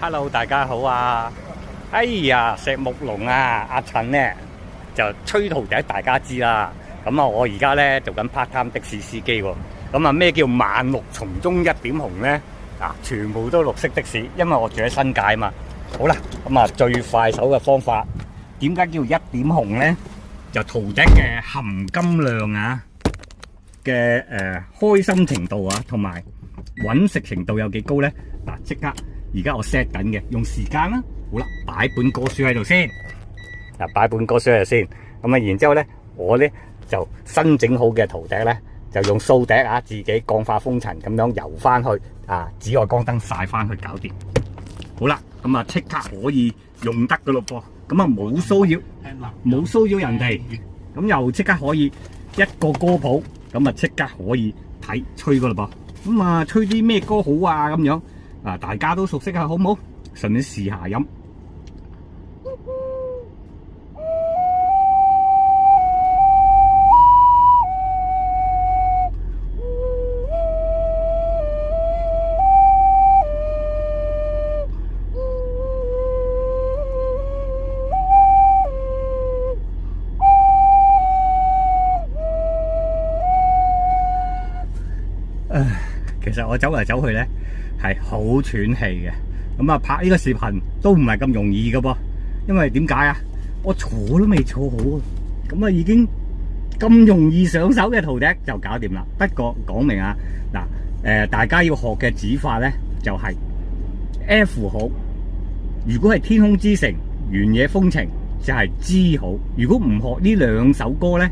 Hello， 大家好啊！哎呀，石木龍啊，阿陳呢就吹徒弟，大家知啦。咁啊，我而家咧做緊 part time 的士司機喎。咁啊，咩叫萬綠叢中一點紅咧？啊，全部都綠色的士，因為我住喺新界啊嘛。好啦，咁啊，最快手嘅方法，點解叫一點紅咧？就徒弟嘅含金量啊嘅開心程度啊，同埋揾食程度有幾高咧？嗱，即刻而家我 set 緊嘅，用時間啦。好啦，擺本歌書喺度先。嗱，擺本歌書喺度先。咁啊，然之後咧，我咧就新整好嘅徒弟咧，就用掃笛啊，自己降化風塵咁樣游翻去啊，紫外光燈曬翻去搞掂。好啦，咁啊即刻可以用得噶咯噃。咁啊冇騷擾人哋，咁又即刻可以一個歌譜，咁啊即刻可以睇吹噶咯噃。咁啊吹啲咩歌好啊？咁樣啊，大家都熟悉啊，好唔好？順便試下飲。其實我走嚟走去咧係好喘氣嘅，咁啊拍呢個視頻都唔係咁容易噶噃，因為點解啊？我坐都未坐好啊，咁啊已經咁容易上手嘅徒弟就搞掂啦。不過講明啊，嗱大家要學嘅指法咧就係 F 好，如果係天空之城、原野風情就係 G 好。如果唔學呢兩首歌咧，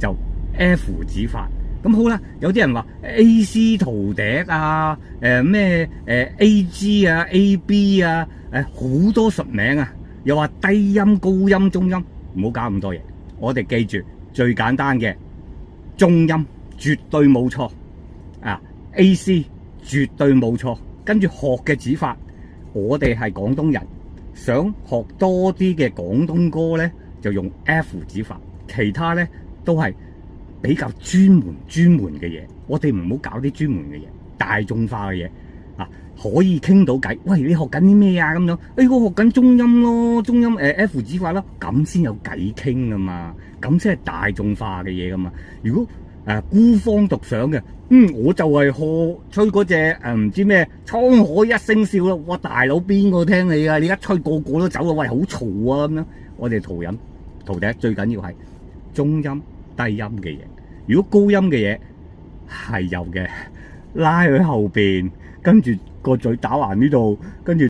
就 F 指法。咁好啦，有啲人話 A.C 徒笛啊，咩A.G 啊、A.B 啊，好多術名啊，又話低音、高音、中音，唔好搞咁多嘢。我哋記住最簡單嘅中音絕對冇錯啊 ，A.C 絕對冇錯。跟住學嘅指法，我哋係廣東人，想學多啲嘅廣東歌咧，就用 F 指法，其他咧都係比較專門嘅嘢，我哋唔好搞啲專門嘅嘢，大眾化嘅嘢啊，可以傾到偈。喂，你學緊啲咩啊？咁樣，我學緊中音咯，中音F 指法咯，咁先有偈傾噶嘛，咁先係大眾化嘅嘢噶嘛。如果孤芳獨賞嘅，我就係學吹嗰隻唔知咩滄海一聲笑咯。哇，大佬邊個聽你啊？你一吹個個都走啦，喂，好嘈啊咁樣。我哋徒弟最緊要係中音低音嘅嘢，如果高音嘅嘢係有嘅，拉去後邊，跟住個嘴打橫呢度，跟住